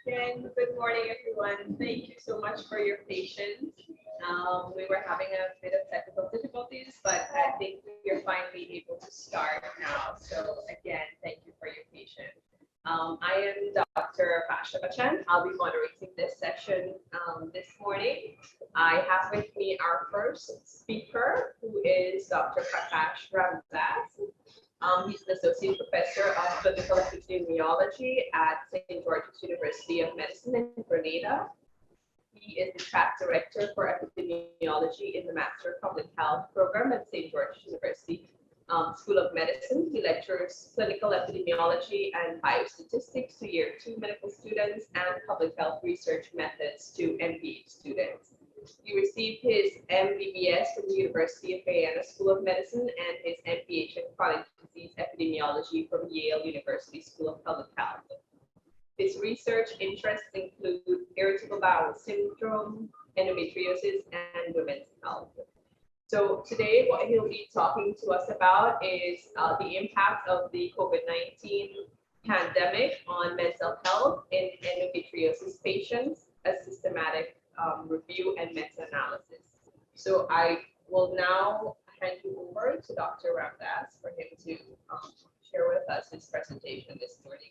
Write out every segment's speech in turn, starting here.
Again, good morning, everyone. Thank you so much for your patience. We were having a bit of technical difficulties, but I think we are finally able to start now. So again, thank you for your patience. I am Dr. Vasha Bachan. I'll be moderating this session this morning. I have with me our first speaker, who is Dr. Prakash Ramdass. He's an associate professor of clinical epidemiology at St. George's University of Medicine in Grenada. He is the track director for epidemiology in the Master of Public Health program at St. George's University School of Medicine. He lectures clinical epidemiology and biostatistics to year 2 medical students and public health research methods to MPH students. He received his MBBS from the University of Vienna School of Medicine and his MPH in chronic disease epidemiology from Yale University School of Public Health. His research interests include irritable bowel syndrome, endometriosis, and women's health. So today, what he'll be talking to us about is the impact of the COVID-19 pandemic on mental health in endometriosis patients, a systematic review and meta-analysis. So I will now hand you over to Dr. Ramdass for him to share with us his presentation this morning.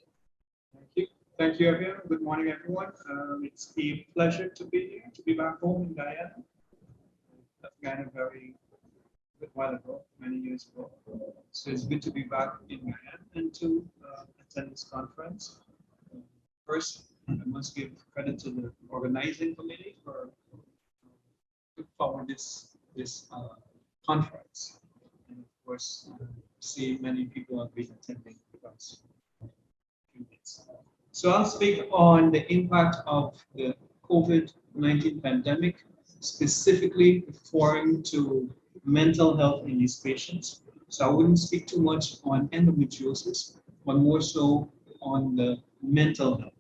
Thank you. Thank you, everyone. Good morning, everyone. It's a pleasure to be here, to be back home in Guyana. Guyana very good while ago, many years ago. So it's good to be back in Guyana and to attend this conference. First, I must give credit to the organizing committee for putting forward this conference. And of course, see many people have been attending with us. So I'll speak on the impact of the COVID-19 pandemic, specifically referring to mental health in these patients. So I wouldn't speak too much on endometriosis, but more so on the mental health.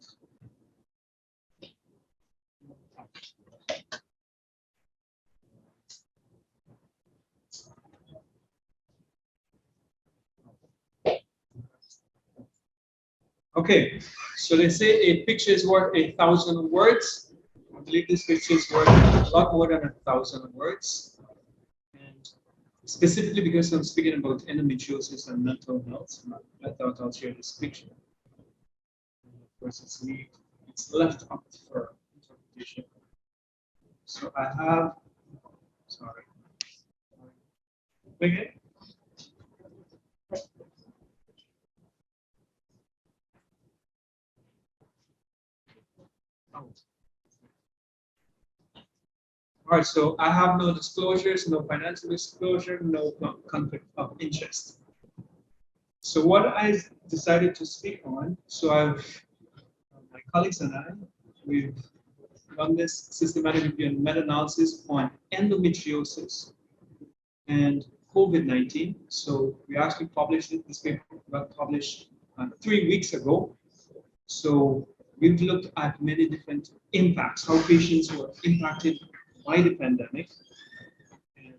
Okay, so they say a picture is worth 1,000 words. I believe this picture is worth a lot more than 1,000 words. And specifically because I'm speaking about endometriosis and mental health, I thought I'll share this picture. And of course, it's left up for interpretation. So I have, sorry. Okay. All right, so I have no disclosures, no financial disclosure, no conflict of interest. So what I decided to speak on, so my colleagues and I, we've done this systematic review and meta-analysis on endometriosis and COVID-19. So we actually published it, this paper got published 3 weeks ago. So we've looked at many different impacts, how patients were impacted by the pandemic. And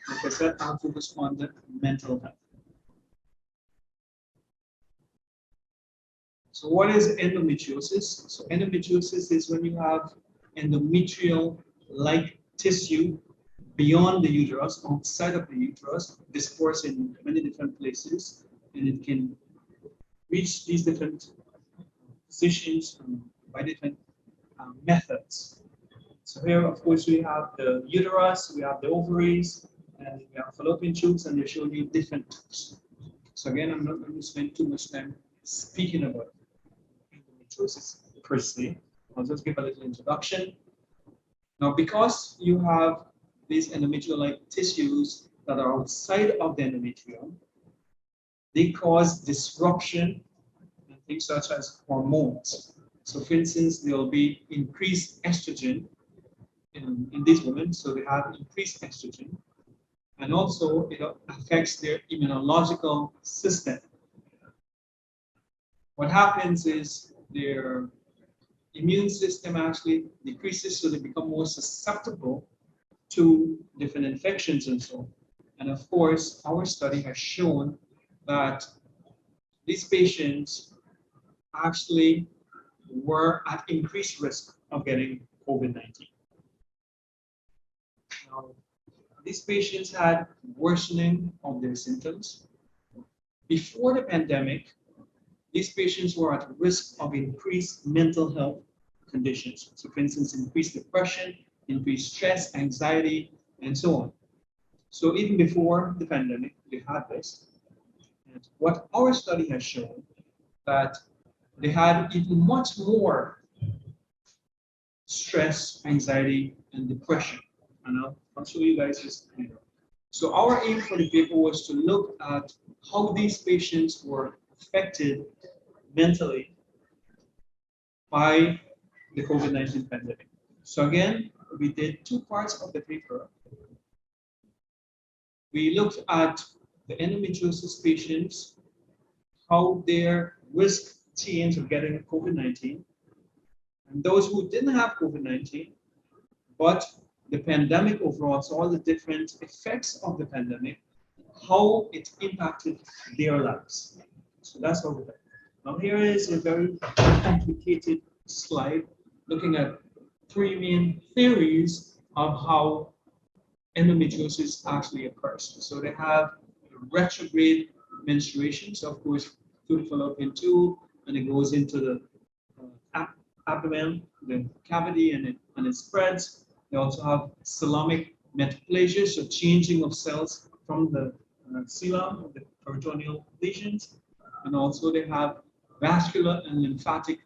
like I said, I'll focus on the mental health. So what is endometriosis? So endometriosis is when you have endometrial-like tissue beyond the uterus, outside of the uterus, dispersed in many different places, and it can reach these different positions by different methods. So here, of course, we have the uterus, we have the ovaries, and we have fallopian tubes, and they show you different types. So again, I'm not going to spend too much time speaking about endometriosis per se. I'll just give a little introduction. Now, because you have these endometrial-like tissues that are outside of the endometrium, they cause disruption in things such as hormones. So for instance, there will be increased estrogen in these women, so they have increased estrogen, and also it affects their immunological system. What happens is their immune system actually decreases, so they become more susceptible to different infections and so on. And of course, our study has shown that these patients actually were at increased risk of getting COVID-19. Now, these patients had worsening of their symptoms. Before the pandemic, these patients were at risk of increased mental health conditions. So for instance, increased depression, increased stress, anxiety, and so on. So even before the pandemic, they had this. And what our study has shown that they had even much more stress, anxiety, and depression. And I'll show you guys this later. So our aim for the paper was to look at how these patients were affected mentally by the COVID-19 pandemic. So again, we did two parts of the paper. We looked at the endometriosis patients, how their risk changed of getting COVID-19, and those who didn't have COVID-19, but the pandemic overall, so all the different effects of the pandemic, how it impacted their lives. So that's what we did. Now here is a very complicated slide looking at three main theories of how endometriosis actually occurs. So they have retrograde menstruation, so of course through the fallopian tube, and it goes into the abdomen, the cavity, and it spreads. They also have coelomic metaplasia, so changing of cells from the coelom, the peritoneal lesions, and also they have vascular and lymphatic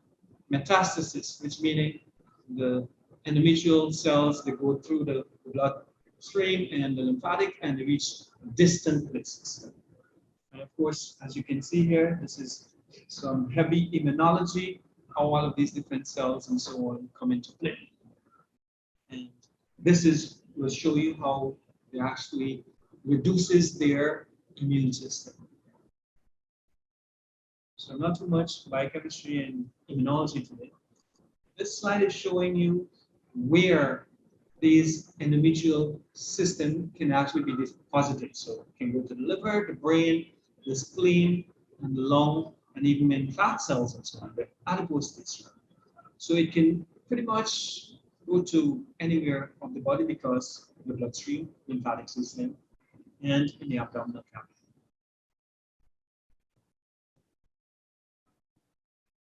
metastasis, which meaning the endometrial cells, they go through the bloodstream and the lymphatic, and they reach distant places. And of course, as you can see here, this is some heavy immunology, how all of these different cells and so on come into play. And this will show you how it actually reduces their immune system. So not too much biochemistry and immunology today. This slide is showing you where these endometrial system can actually be deposited. So it can go to the liver, the brain, the spleen, and the lung, and even in fat cells and so on, the adipose tissue. So it can pretty much go to anywhere of the body because of the bloodstream, lymphatic system, and in the abdominal cavity.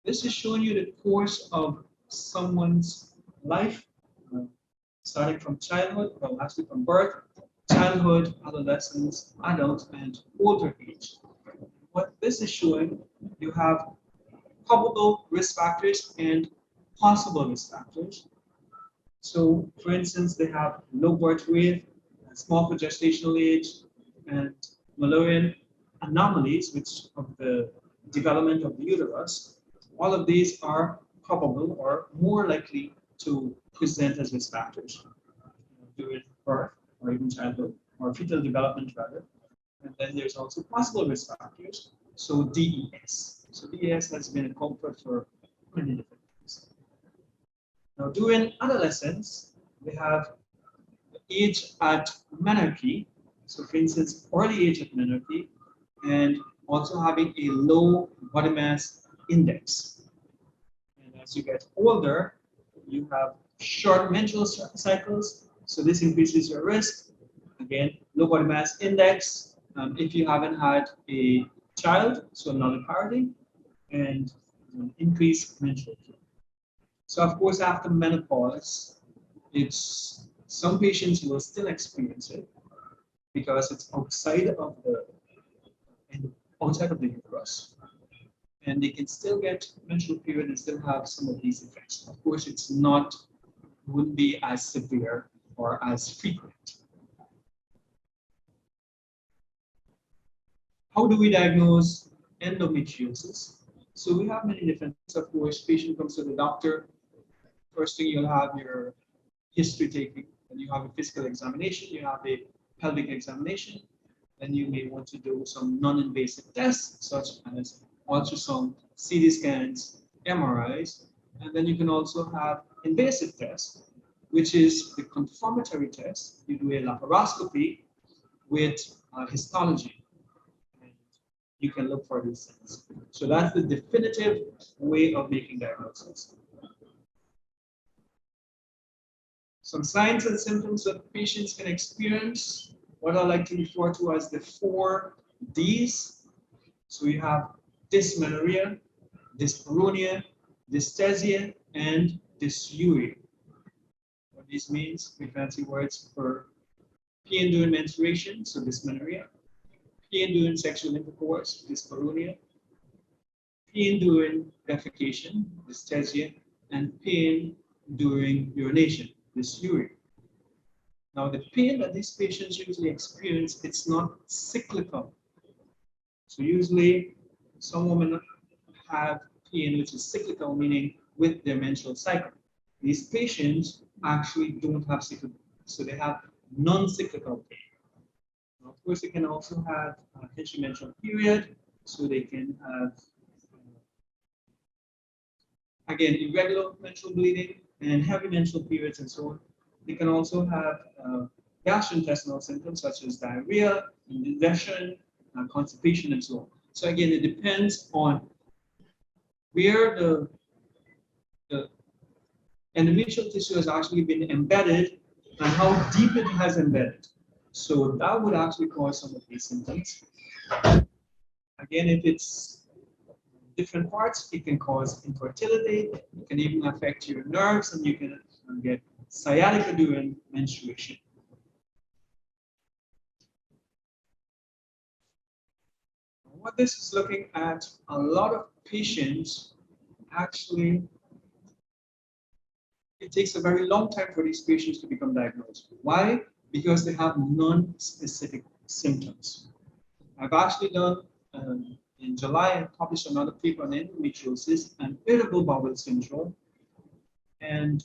This is showing you the course of someone's life, starting from childhood, well, actually from birth, childhood, adolescence, adult, and older age. What this is showing, you have probable risk factors and possible risk factors. So, for instance, they have low birth weight, small gestational age, and Mullerian anomalies, which of the development of the uterus. All of these are probable or more likely to present as risk factors during birth or even childhood or fetal development rather. And then there's also possible risk factors. So DES. So DES has been a comfort for many different things. Now during adolescence, we have age at menarche. So for instance, early age at menarche, and also having a low body mass index. And as you get older, you have short menstrual cycles, so this increases your risk. Again, low body mass index, if you haven't had a child, so nulliparity, and increased menstrual flow. So of course, after menopause, it's some patients will still experience it because it's outside of the uterus. And they can still get menstrual period and still have some of these effects. Of course, wouldn't be as severe or as frequent. How do we diagnose endometriosis? So we have many different things. Of course, patient comes to the doctor. First thing, you'll have your history taking, then you have a physical examination, you have a pelvic examination, then you may want to do some non-invasive tests such as ultrasound, CT scans, MRIs, and then you can also have invasive tests, which is the confirmatory test. You do a laparoscopy with histology. And you can look for these things. So that's the definitive way of making diagnosis. Some signs and symptoms that patients can experience, what I like to refer to as the 4 Ds. So we have dysmenorrhea, dyspareunia, dysesthesia, and dysuria. What this means, we fancy words for pain during menstruation, so dysmenorrhea, pain during sexual intercourse, dyspareunia, pain during defecation, dysesthesia, and pain during urination, dysuria. Now, the pain that these patients usually experience, it's not cyclical. So usually, some women have pain which is cyclical, meaning with their menstrual cycle. These patients actually don't have cyclical, so they have non-cyclical pain. Now, of course, they can also have a menstrual period, so they can have, again, irregular menstrual bleeding and heavy menstrual periods and so on. They can also have gastrointestinal symptoms such as diarrhea, indigestion, constipation, and so on. So again, it depends on where the endometrial tissue has actually been embedded and how deep it has embedded. So that would actually cause some of these symptoms. Again, if it's different parts, it can cause infertility, it can even affect your nerves, and you can get sciatica during menstruation. What this is looking at, a lot of patients actually, it takes a very long time for these patients to become diagnosed. Why? Because they have non-specific symptoms. I've actually done, in July, I published another paper on endometriosis and irritable bowel syndrome. And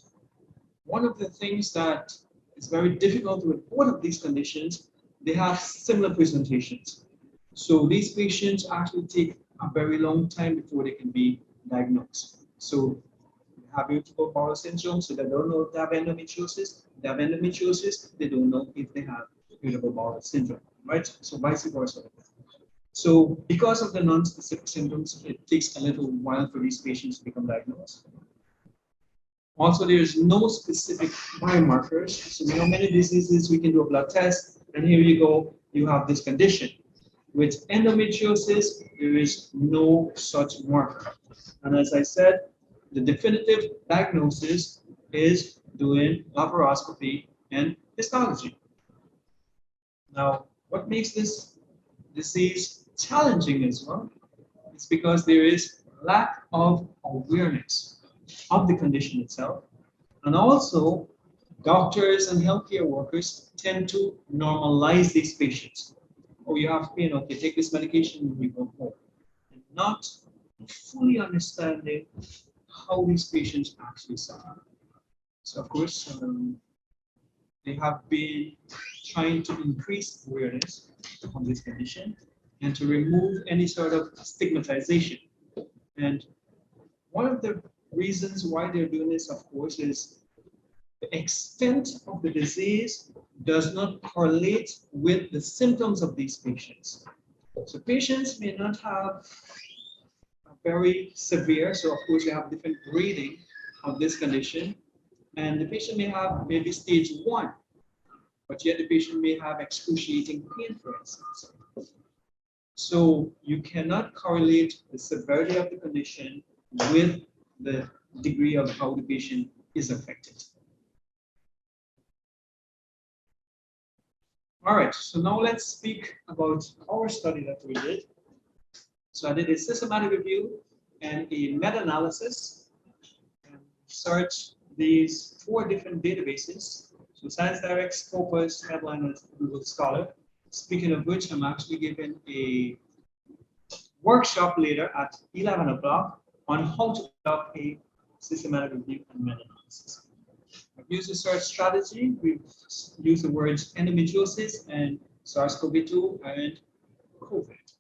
one of the things that is very difficult with both of these conditions, they have similar presentations. So these patients actually take a very long time before they can be diagnosed. So they have irritable bowel syndrome, so they don't know if they have endometriosis. They have endometriosis, they don't know if they have irritable bowel syndrome, right? So vice versa. So because of the non-specific symptoms, it takes a little while for these patients to become diagnosed. Also, there's no specific biomarkers. So many diseases, we can do a blood test, and here you go, you have this condition. With endometriosis, there is no such marker. And as I said, the definitive diagnosis is doing laparoscopy and histology. Now, what makes this disease challenging as well is because there is lack of awareness of the condition itself. And also, doctors and healthcare workers tend to normalize these patients. Oh, you have pain, okay, take this medication and we go home. And not fully understanding how these patients actually suffer. So, of course, they have been trying to increase awareness of this condition and to remove any sort of stigmatization. And one of the reasons why they're doing this, of course, is the extent of the disease does not correlate with the symptoms of these patients. So patients may not have a very severe, so of course you have different grading of this condition, and the patient may have maybe stage 1, but yet the patient may have excruciating pain, for instance. So you cannot correlate the severity of the condition with the degree of how the patient is affected. All right, so now let's speak about our study that we did. So I did a systematic review and a meta-analysis and searched these 4 different databases. So Science Direct, Scopus, Headline, and Google Scholar. Speaking of which, I'm actually giving a workshop later at 11 o'clock on how to conduct a systematic review and meta-analysis. I've used a search strategy. We've used the words endometriosis and SARS-CoV-2 and COVID.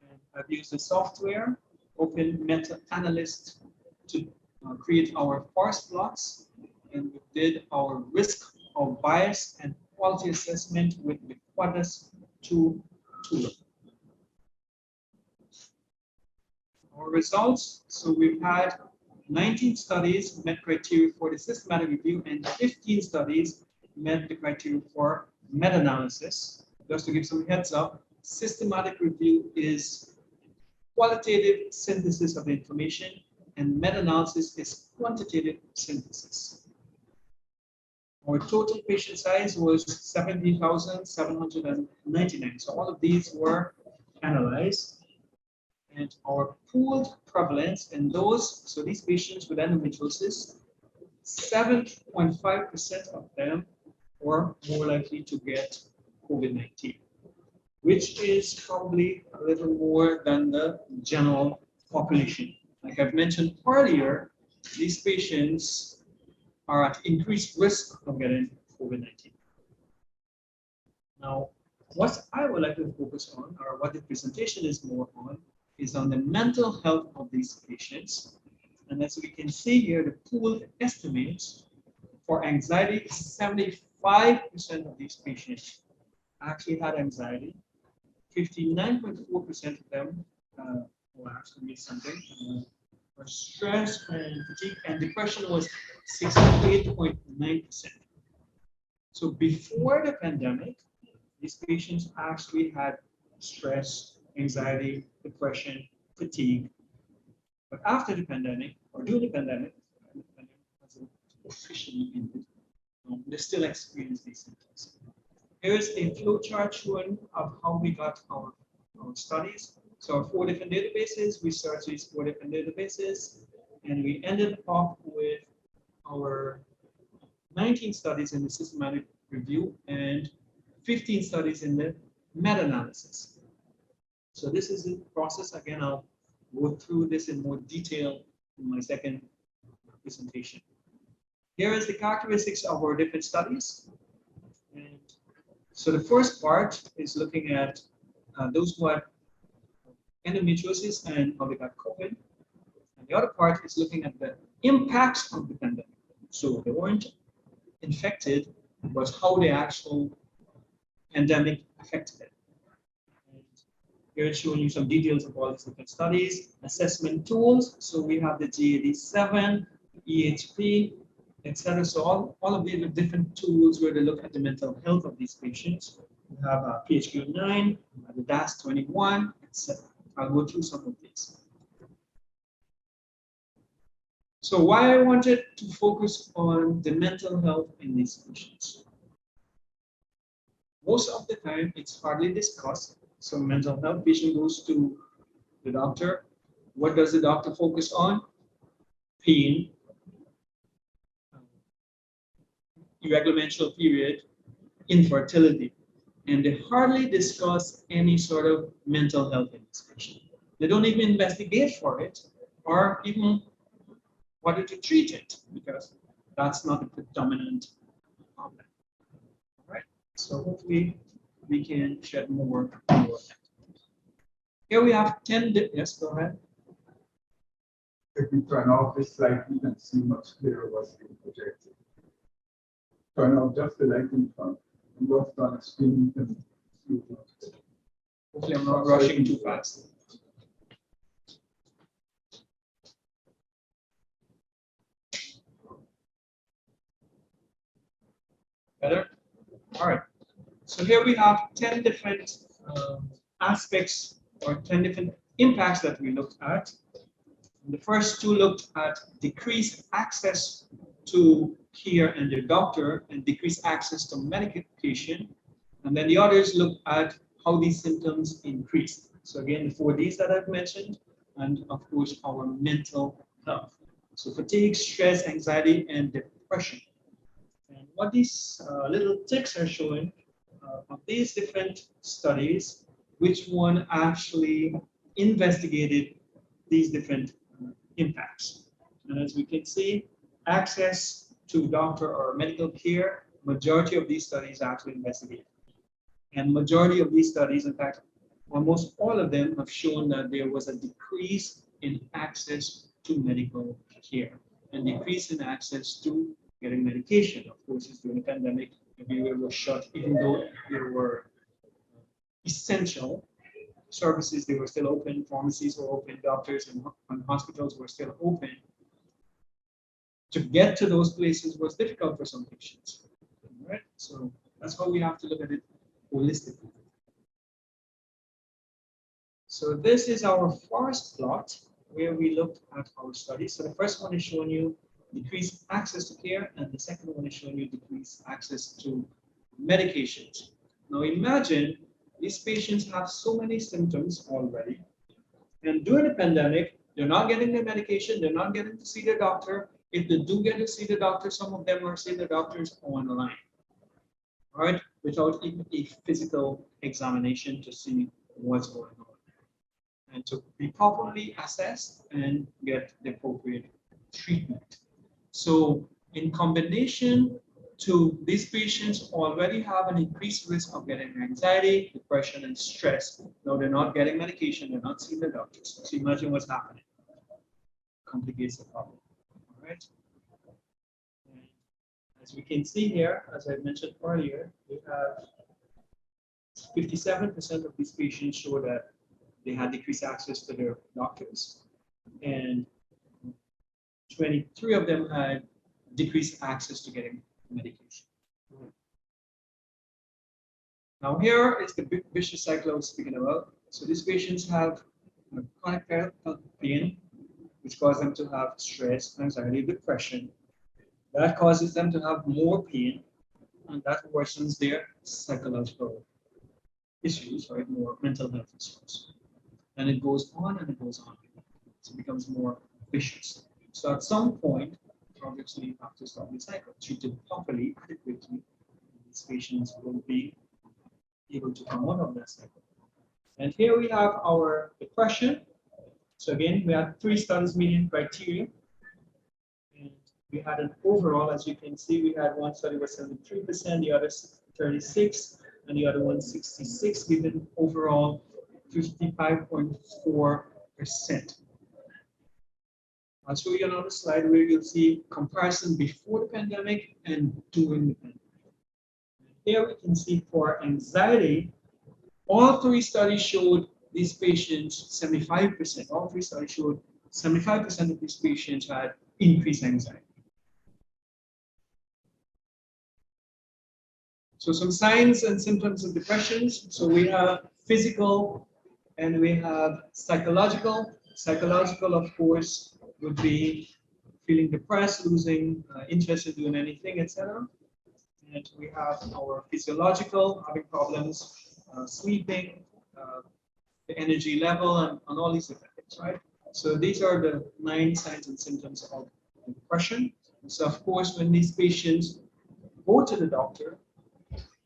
And I've used the software, Open Meta Analyst, to create our force plots. And we did our risk of bias and quality assessment with the Quadras 2 tool. Our results, so we've had 19 studies met criteria for the systematic review and 15 studies met the criteria for meta-analysis. Just to give some heads up, systematic review is qualitative synthesis of the information and meta-analysis is quantitative synthesis. Our total patient size was 70,799. So all of these were analyzed. And our pooled prevalence in those, so these patients with endometriosis, 7.5% of them were more likely to get COVID-19, which is probably a little more than the general population. Like I've mentioned earlier, these patients are at increased risk of getting COVID-19. Now, what I would like to focus on, or what the presentation is more on, is on the mental health of these patients. And as we can see here, the pooled estimates for anxiety, 75% of these patients actually had anxiety. 59.4% of them, well, actually something, were stress and fatigue, and depression was 68.9%. So before the pandemic, these patients actually had stress, anxiety, depression, fatigue. But after the pandemic, or during the pandemic hasn't officially ended, they still experience these symptoms. Here is a flow chart showing of how we got our studies. So 4 different databases, we searched these 4 different databases, and we ended up with our 19 studies in the systematic review and 15 studies in the meta-analysis. So this is the process. Again, I'll go through this in more detail in my second presentation. Here is the characteristics of our different studies. And so the first part is looking at those who had endometriosis and how they got COVID. And the other part is looking at the impacts of the pandemic. So they weren't infected, but how the actual pandemic affected it. Here it's showing you some details of all these different studies, assessment tools. So we have the GAD-7, EHP, etc. So all of these are different tools where they look at the mental health of these patients. We have PHQ-9, the DAS-21, etc. I'll go through some of these. So why I wanted to focus on the mental health in these patients. Most of the time, it's hardly discussed. So mental health patient goes to the doctor. What does the doctor focus on? Pain, irregular menstrual period, infertility. And they hardly discuss any sort of mental health in this patient. They don't even investigate for it or even whether to treat it because that's not the predominant problem. All right. So hopefully we can shed more light. Here we have 10. Yes, go ahead. If we turn off this slide, you can see much clearer what's being projected. Turn off just the light in front, and what's on the screen, you can see it. Hopefully I'm not rushing too fast. Better? All right. So here we have 10 different aspects or 10 different impacts that we looked at. And the first 2 looked at decreased access to care and their doctor and decreased access to medication. And then the others looked at how these symptoms increased. So again, the 4 Ds that I've mentioned, and of course, our mental health. So fatigue, stress, anxiety, and depression. And what these little ticks are showing of these different studies, which one actually investigated these different impacts. And as we can see, access to doctor or medical care, majority of these studies actually investigated. And majority of these studies, in fact, almost all of them have shown that there was a decrease in access to medical care and decrease in access to getting medication. Of course, it's during the pandemic, everywhere was shut, even though they were essential. services, they were still open, pharmacies were open, doctors and hospitals were still open. To get to those places was difficult for some patients, right? So that's how we have to look at it holistically. So this is our first plot where we looked at our study. So the first one is showing you decreased access to care, and the second one is showing you decreased access to medications. Now imagine these patients have so many symptoms already, and during the pandemic, they're not getting their medication, they're not getting to see their doctor. If they do get to see the doctor, some of them are seeing the doctors online, all right, without even a physical examination to see what's going on, and to be properly assessed and get the appropriate treatment. So in combination to these patients already have an increased risk of getting anxiety, depression, and stress. Now they're not getting medication, they're not seeing the doctors. So imagine what's happening. Complicates the problem. All right. And as we can see here, as I mentioned earlier, we have 57% of these patients show that they had decreased access to their doctors, and 23 of them had decreased access to getting medication. Now here is the big vicious cycle I was speaking about. So these patients have chronic pain, which causes them to have stress, anxiety, depression. That causes them to have more pain, and that worsens their psychological issues, right? More mental health issues. And it goes on and it goes on. So it becomes more vicious. So at some point, obviously, you have to stop the cycle. Treated properly, adequately, these patients will be able to come out of that cycle. And here we have our depression. So again, we had 3 studies meeting criteria. And we had an overall, as you can see, we had one study was 73%, the other 36%, and the other one 66%, giving overall 55.4%. I'll show you another slide where you'll see comparison before the pandemic and during the pandemic. Here we can see for anxiety, all 3 studies showed these patients 75%. All 3 studies showed 75% of these patients had increased anxiety. So some signs and symptoms of depression. So we have physical and we have psychological. Psychological, of course, would be feeling depressed, losing interest in doing anything, etc. And we have our physiological, having problems sleeping, the energy level, and all these effects, right? So these are the 9 signs and symptoms of depression. And so of course, when these patients go to the doctor,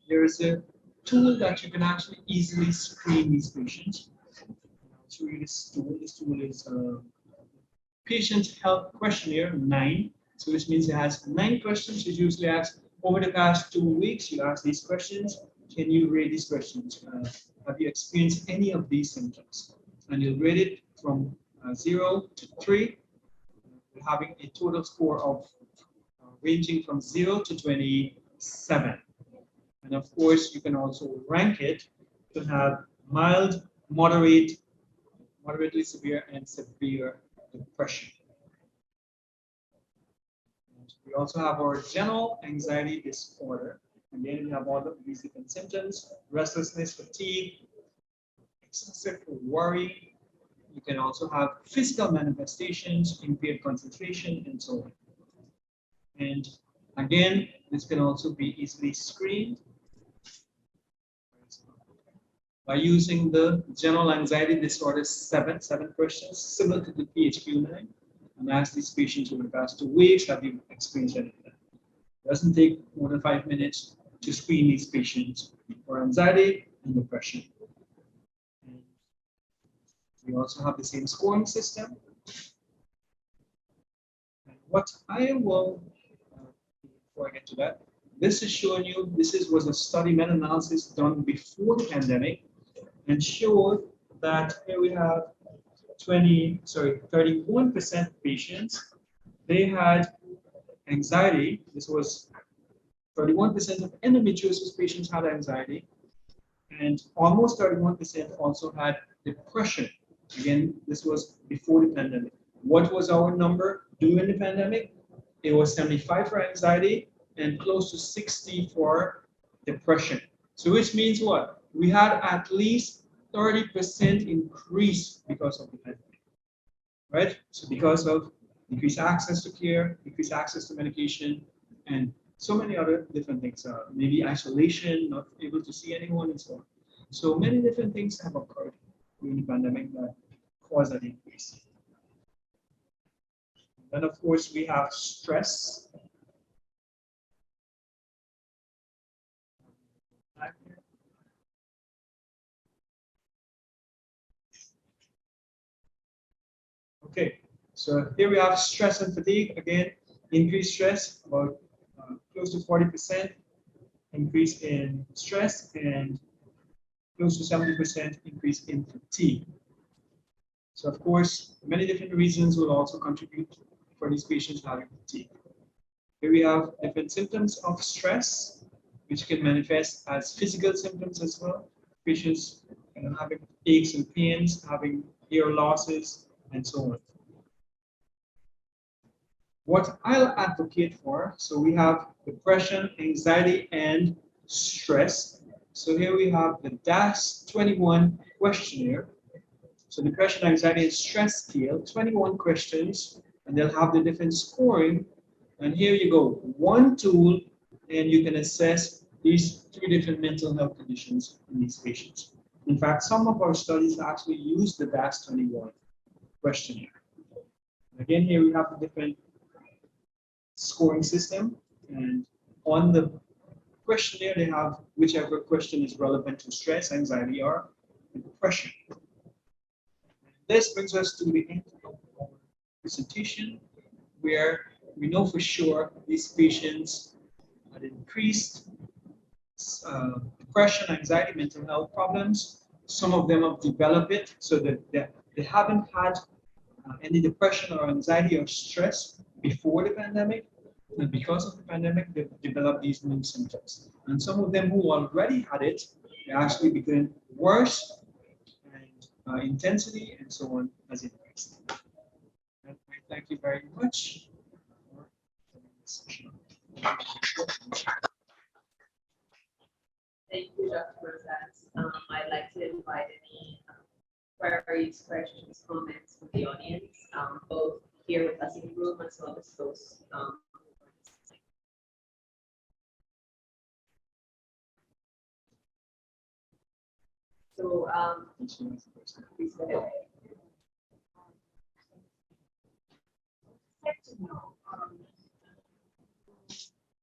there is a tool that you can actually easily screen these patients. I'll show you this tool. This tool is Patient Health Questionnaire 9. So which means it has 9 questions. You usually ask over the past 2 weeks, you ask these questions. Can you rate these questions? Have you experienced any of these symptoms? And you'll rate it from 0 to 3, having a total score of ranging from 0 to 27. And of course, you can also rank it to have mild, moderate, moderately severe, and severe depression. And we also have our general anxiety disorder. Again, we have all of these different symptoms: restlessness, fatigue, excessive worry. You can also have physical manifestations, impaired concentration, and so on. And again, this can also be easily screened by using the general anxiety disorder 7 questions, similar to the PHQ-9, and ask these patients over the past 2 weeks, have you experienced anything? It doesn't take more than 5 minutes to screen these patients for anxiety and depression. And we also have the same scoring system. And what I will, before I get to that, this is showing you, was a study meta-analysis done before the pandemic, and showed that here we have 31% patients, they had anxiety. This was 31% of endometriosis patients had anxiety, and almost 31% also had depression. Again, this was before the pandemic. What was our number during the pandemic? It was 75 for anxiety and close to 60 for depression. So which means what? We had at least 30% increase because of the pandemic, right? So because of increased access to care, increased access to medication, and so many other different things. Maybe isolation, not able to see anyone, and so on. So many different things have occurred during the pandemic that caused that increase. Then, of course, we have stress. Okay, so here we have stress and fatigue. Again, increased stress, about close to 40% increase in stress and close to 70% increase in fatigue. So of course, many different reasons will also contribute for these patients having fatigue. Here we have different symptoms of stress, which can manifest as physical symptoms as well. Patients having aches and pains, having hair losses, and so on. What I'll advocate for, so we have depression, anxiety, and stress. So here we have the DAS-21 questionnaire. So depression, anxiety, and stress scale, 21 questions, and they'll have the different scoring. And here you go, one tool, and you can assess these 3 different mental health conditions in these patients. In fact, some of our studies actually use the DAS-21 questionnaire. Again, here we have the different scoring system, and on the questionnaire they have whichever question is relevant to stress, anxiety, or depression. This brings us to the end of our presentation, where we know for sure these patients had increased depression, anxiety, mental health problems. Some of them have developed it, so that they haven't had any depression or anxiety or stress before the pandemic, and because of the pandemic, they've developed these new symptoms. And some of them who already had it, they actually became worse, and intensity and so on has increased. And I thank you very much for this session. Thank you, Dr. Ramdass. I'd like to invite any queries, questions, comments from the audience, both here with us in the room as well as those. So, please go ahead.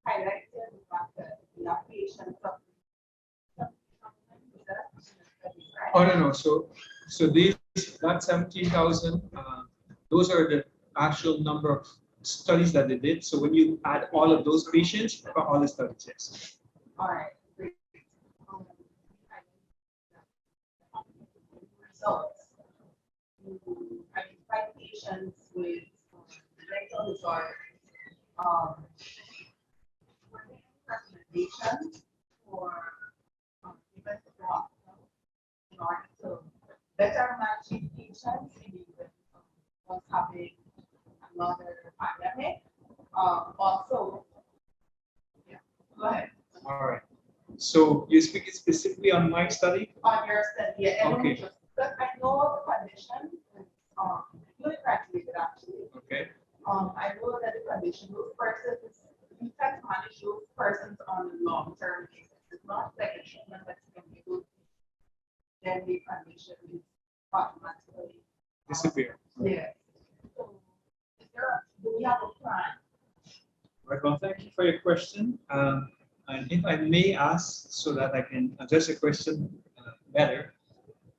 Highlighted the fact that the patients of Oh no. So these that 17,000. Those are the actual number of studies that they did. So when you add all of those patients for all the studies, yes. All right. Great. Results. Identify patients with mental disorders. Were there any recommendations for even the hospital in order to better match patients in what's happening another pandemic? Also, yeah, go ahead. All right. So you're speaking specifically on my study? On your study, yeah, Okay. But I know the condition. Newly graduated actually. Okay. I know that the condition, those persons, you can manage those persons on a long-term basis. It's not like a treatment that you can do. Then the condition is automatically Disappear. yeah. So, do we have a plan? Right. Well, thank you for your question. And if I may ask, so that I can address your question better,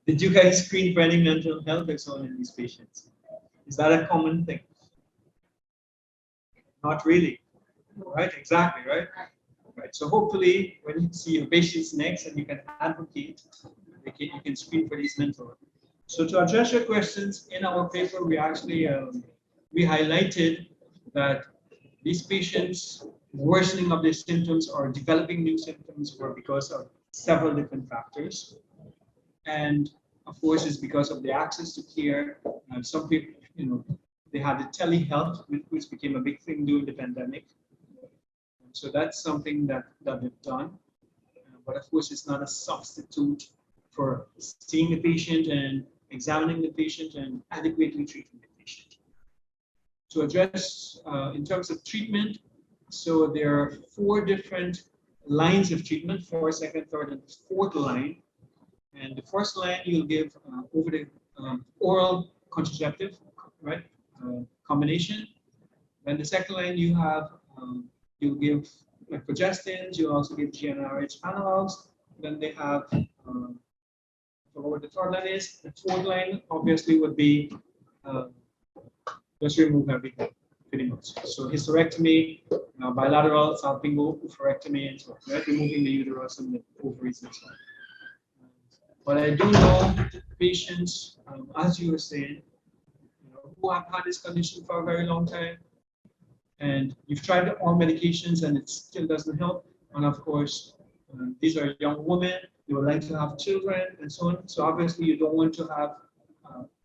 did you guys screen for any mental health or so on in these patients? Is that a common thing? Not really. Right? Exactly. Right. Right. So hopefully, when you see your patients next, and you can advocate, you can screen for these mental health. So to address your questions, in our paper, we actually we highlighted that these patients worsening of their symptoms or developing new symptoms were because of several different factors. And of course, is because of the access to care. Some people, they had the telehealth, which became a big thing during the pandemic. So that's something that they've done. But of course, it's not a substitute for seeing the patient and examining the patient and adequately treating the patient. To address in terms of treatment, so there are 4 different lines of treatment: first, second, third, and fourth line. And the first line you'll give over the oral contraceptive, right? Combination. Then the second line you have, you'll give like progestins. You'll also give GnRH analogs. Then they have what the third line is. The fourth line obviously would be just remove everything, pretty much. So hysterectomy, bilateral salpingo oophorectomy, and so on, right? Removing the uterus and the ovaries and so on. But I do know patients, as you were saying, who have had this condition for a very long time, and you've tried all medications and it still doesn't help. And of course, these are young women, they would like to have children and so on. So obviously you don't want to have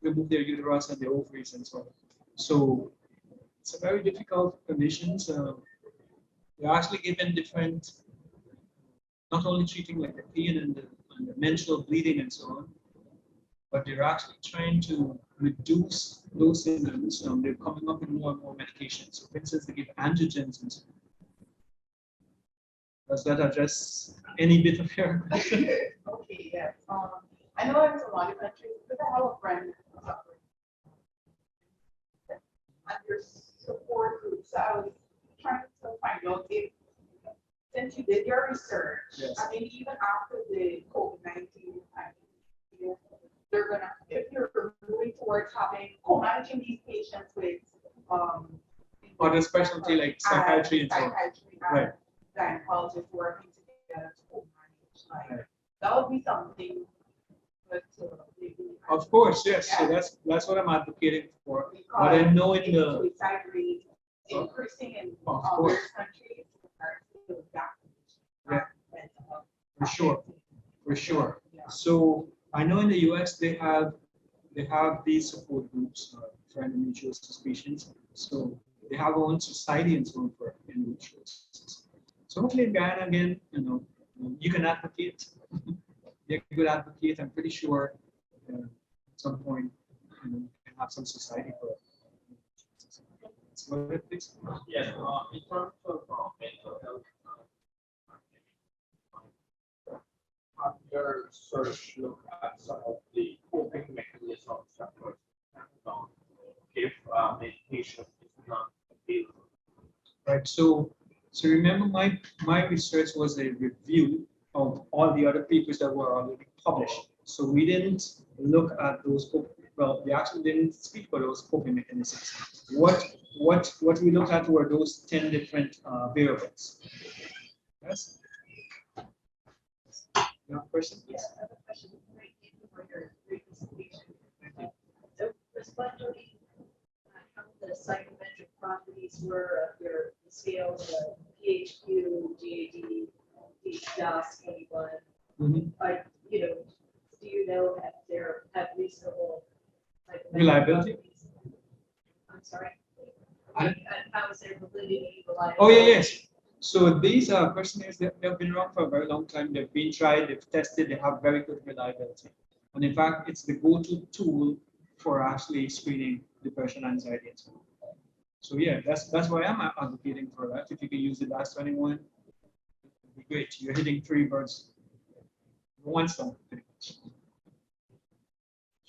remove their uterus and their ovaries and so on. So it's a very difficult condition. They're actually given different, not only treating like the pain and the menstrual bleeding and so on, but they're actually trying to reduce those symptoms. They're coming up with more and more medications. So for instance, they give androgens and so on. Does that address any bit of your question? Okay, yes. I know I'm in a lot of countries, but I have a friend who's suffering. And there's support groups. So I was trying to find out if, since you did your research, yes. I mean, even after the COVID-19 time, they're gonna, if you're moving towards having co-managing these patients with other specialty like psychiatry and so on. Right. Gynecologists working together to co-manage, like that would be something good to maybe. Of course, yes. Yeah. So that's what I'm advocating for. Because but I know in the suicide rate increasing in other countries. Yeah. For sure. Yeah. So I know in the US they have these support groups for endometriosis patients. So they have their own society and so on for endometriosis. So hopefully in Guyana again, you can advocate. You're a good advocate. I'm pretty sure at some point you can have some society for it. So go ahead, please. Yes, in terms of mental health, have your research look at some of the coping mechanisms that were found if medication is not available? Right. So remember, my research was a review of all the other papers that were already published. So we didn't look at those. Well, we actually didn't speak for those coping mechanisms. What we looked at were those 10 different variables. Yes. You have a question? Yeah, I have a question. Thank you for your presentation. So, responding how the psychometric properties were of your scales, PHQ, GAD, DAS 21. Do you know if they're at reasonable reliability? Properties? I'm sorry. How is their validity reliable? Oh yeah, yes. So these are questionnaires that have been around for a very long time. They've been tried, they've tested, they have very good reliability. And in fact, it's the go-to tool for actually screening depression, anxiety, and so on. So yeah, that's why I'm advocating for that. If you can use the DAS 21, it'd be great. You're hitting 3 birds with one stone, pretty much.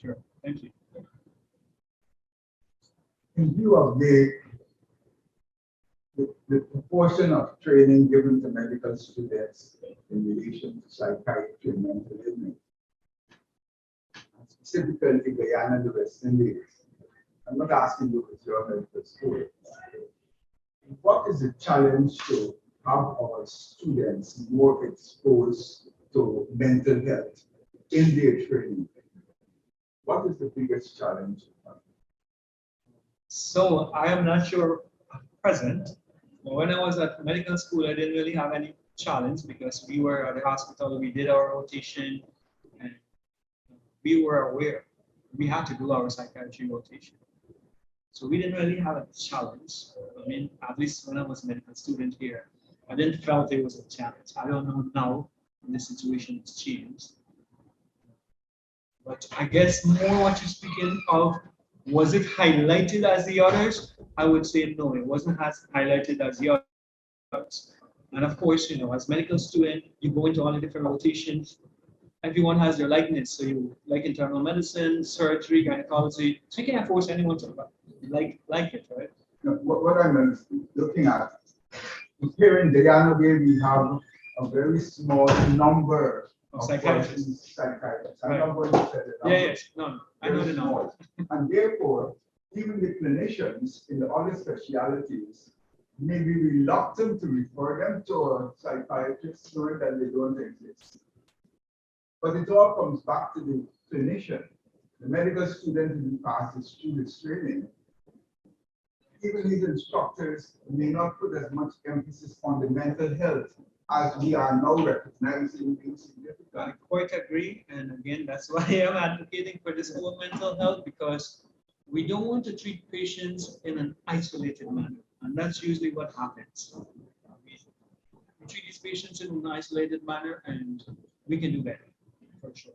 Sure, thank you. In view of the proportion of training given to medical students in relation to psychiatry and mental illness, specifically Guyana and the West Indies. I'm not asking you because you're a medical school. What is the challenge to have our students more exposed to mental health in their training? What is the biggest challenge? So I am not sure at present. When I was at medical school, I didn't really have any challenge because we were at the hospital, we did our rotation, and we were aware we had to do our psychiatry rotation. So we didn't really have a challenge. I mean, at least when I was a medical student here, I didn't felt it was a challenge. I don't know now when the situation has changed. But I guess more what you're speaking of, was it highlighted as the others? I would say no, it wasn't as highlighted as the others. And of course, as medical student, you go into all the different rotations. Everyone has their likeness. So you like internal medicine, surgery, gynecology. So you can't force anyone to like it, right? No, what I'm looking at, here in Ziyaana, we have a very small number of Psychiatrists. Psychiatrists. I'm Right. not going to say the number. Yeah, yes, no, I know the number. And therefore, even the clinicians in the other specialities may be reluctant to refer them to a psychiatrist knowing that they don't exist. But it all comes back to the clinician. The medical student who passes through this training, even these instructors may not put as much emphasis on the mental health as we are now recognizing being significant. I quite agree. And again, that's why I'm advocating for this whole mental health, because we don't want to treat patients in an isolated manner. And that's usually what happens. We treat these patients in an isolated manner, and we can do better, for sure.